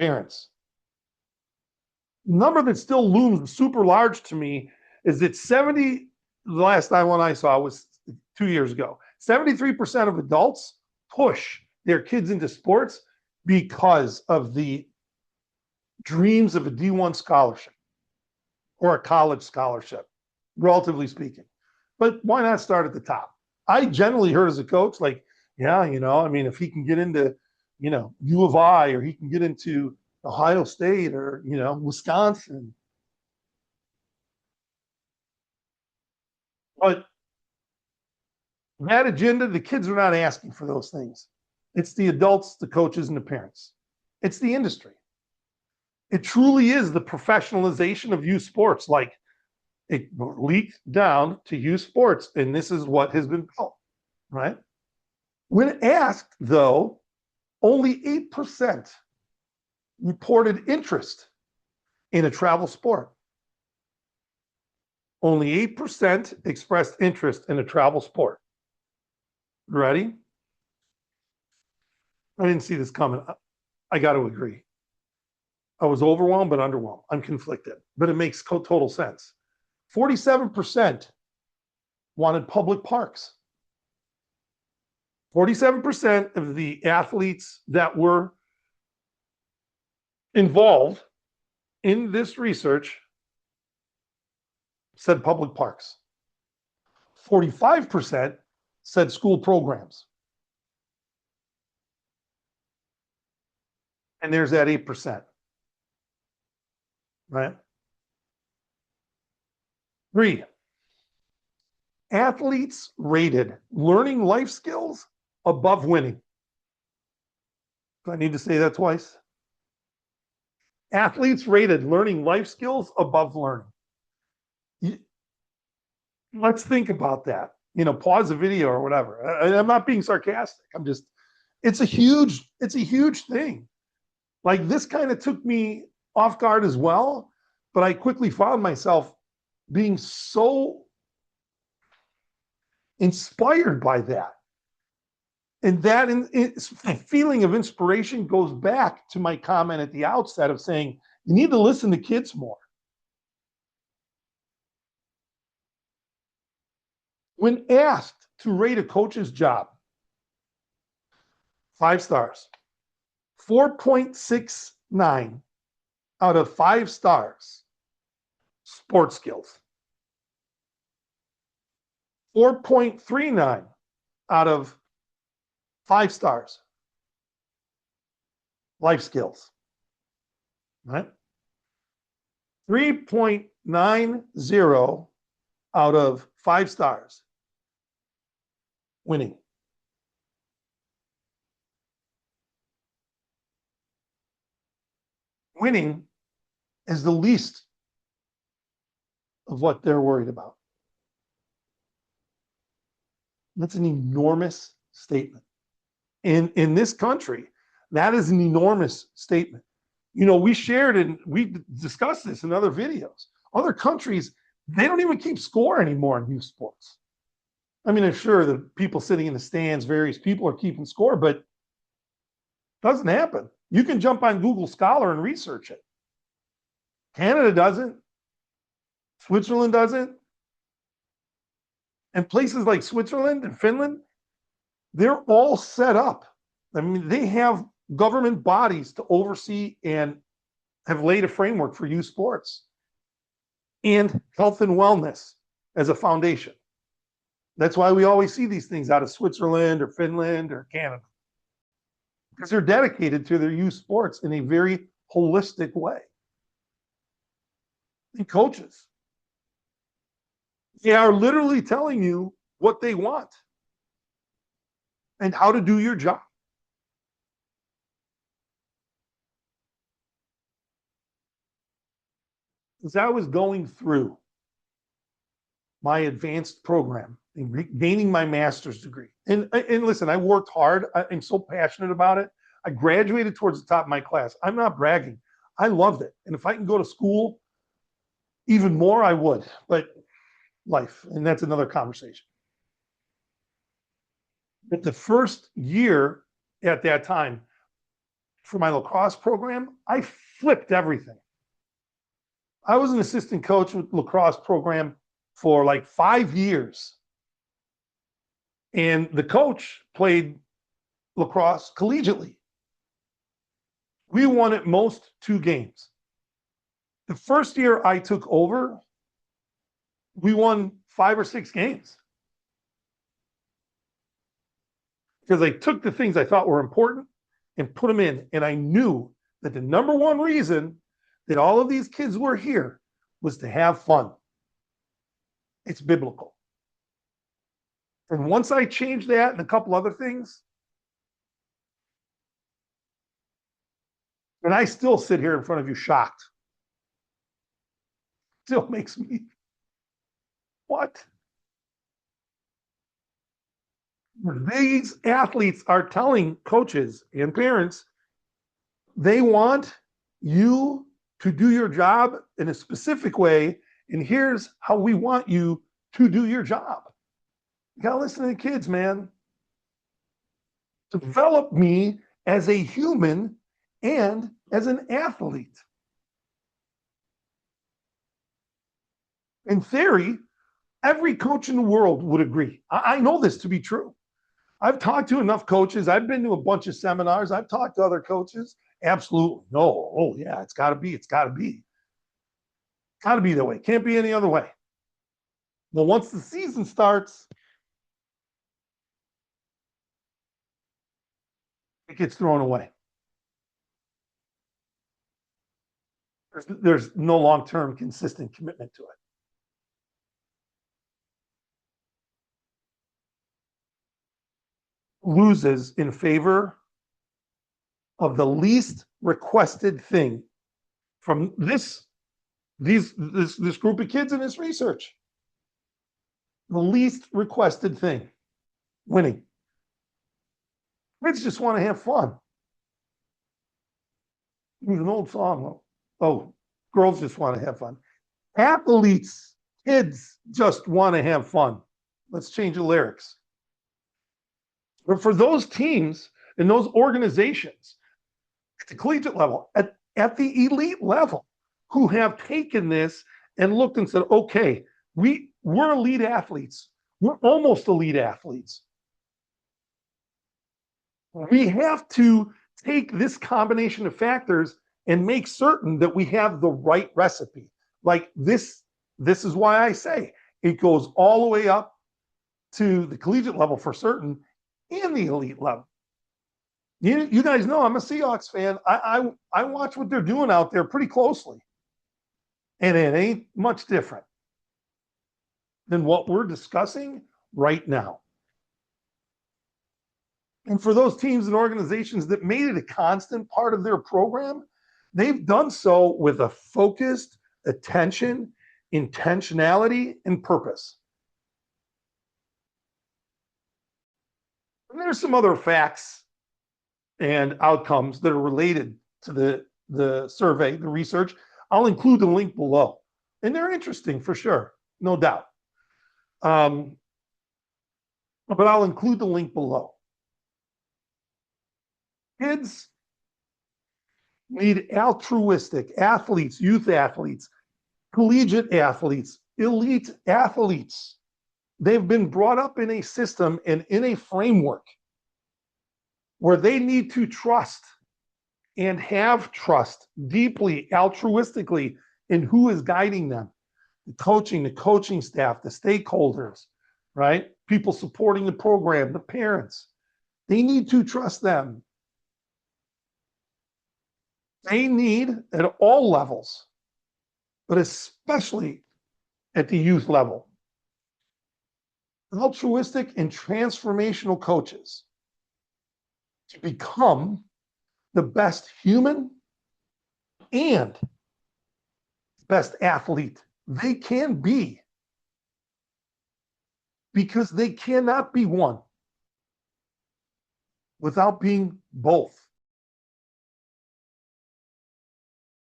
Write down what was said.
parents. The number that still looms super large to me is that the last time one I saw was 2 years ago, 73% of adults push their kids into sports because of the dreams of a D1 scholarship or a college scholarship, relatively speaking. But why not start at the top? I generally heard as a coach, like, yeah, I mean, if he can get into, U of I, or he can get into Ohio State, or, Wisconsin. But that agenda, the kids are not asking for those things. It's the adults, the coaches, and the parents. It's the industry. It truly is the professionalization of youth sports. Like, it leaked down to youth sports, and this is what has been built, right? When asked, though, only 8% reported interest in a travel sport. Only 8% expressed interest in a travel sport. Ready? I didn't see this coming. I got to agree. I was overwhelmed, but underwhelmed. I'm conflicted, but it makes total sense. 47% wanted public parks. 47% of the athletes that were involved in this research said public parks. 45% said school programs. And there's that 8%, right? 3, athletes rated learning life skills above winning. Do I need to say that twice? Athletes rated learning life skills above learning. Let's think about that. Pause the video or whatever. I'm not being sarcastic. It's a huge thing. Like, this kind of took me off guard as well, but I quickly found myself being so inspired by that. And that feeling of inspiration goes back to my comment at the outset of saying, you need to listen to kids more. When asked to rate a coach's job, 5 stars, 4.69 out of 5 stars, sports skills. 4.39 out of 5 stars, life skills. Right? 3.90 out of 5 stars, winning. Winning is the least of what they're worried about. That's an enormous statement. In this country, that is an enormous statement. We shared and we discussed this in other videos. Other countries, they don't even keep score anymore in youth sports. I mean, I'm sure the people sitting in the stands, various people are keeping score, but it doesn't happen. You can jump on Google Scholar and research it. Canada doesn't. Switzerland doesn't. And places like Switzerland and Finland, they're all set up. I mean, they have government bodies to oversee and have laid a framework for youth sports and health and wellness as a foundation. That's why we always see these things out of Switzerland or Finland or Canada, because they're dedicated to their youth sports in a very holistic way. And coaches, they are literally telling you what they want and how to do your job. As I was going through my advanced program and gaining my master's degree, and listen, I worked hard. I'm so passionate about it. I graduated towards the top of my class. I'm not bragging. I loved it. And if I can go to school even more, I would. But life, and that's another conversation. But the first year at that time, for my lacrosse program, I flipped everything. I was an assistant coach with the lacrosse program for like 5 years. And the coach played lacrosse collegiately. We won at most 2 games. The first year I took over, we won 5 or 6 games. Because I took the things I thought were important and put them in. And I knew that the number one reason that all of these kids were here was to have fun. It's biblical. And once I changed that and a couple other things, and I still sit here in front of you shocked. Still makes me, what? These athletes are telling coaches and parents they want you to do your job in a specific way, and here's how we want you to do your job. You gotta listen to the kids, man. Develop me as a human and as an athlete. In theory, every coach in the world would agree. I know this to be true. I've talked to enough coaches. I've been to a bunch of seminars. I've talked to other coaches. Absolutely. No. Oh, yeah, it's got to be. It's got to be. Got to be that way. Can't be any other way. Well, once the season starts, it gets thrown away. There's no long-term consistent commitment to it. Loses in favor of the least requested thing from this group of kids in this research. The least requested thing, winning. Kids just want to have fun. There's an old song. Oh, girls just want to have fun. Athletes, kids just want to have fun. Let's change the lyrics. But for those teams and those organizations at the collegiate level, at the elite level, who have taken this and looked and said, okay, we're elite athletes. We're almost elite athletes. We have to take this combination of factors and make certain that we have the right recipe. Like this is why I say it goes all the way up to the collegiate level for certain and the elite level. You guys know I'm a Seahawks fan. I watch what they're doing out there pretty closely. And it ain't much different than what we're discussing right now. And for those teams and organizations that made it a constant part of their program, they've done so with a focused attention, intentionality, and purpose. And there's some other facts and outcomes that are related to the survey, the research. I'll include the link below. And they're interesting for sure, no doubt. But I'll include the link below. Kids need altruistic athletes, youth athletes, collegiate athletes, elite athletes. They've been brought up in a system and in a framework where they need to trust and have trust deeply, altruistically in who is guiding them. The coaching staff, the stakeholders, right? People supporting the program, the parents. They need to trust them. They need at all levels, but especially at the youth level, altruistic and transformational coaches to become the best human and best athlete they can be, because they cannot be one without being both.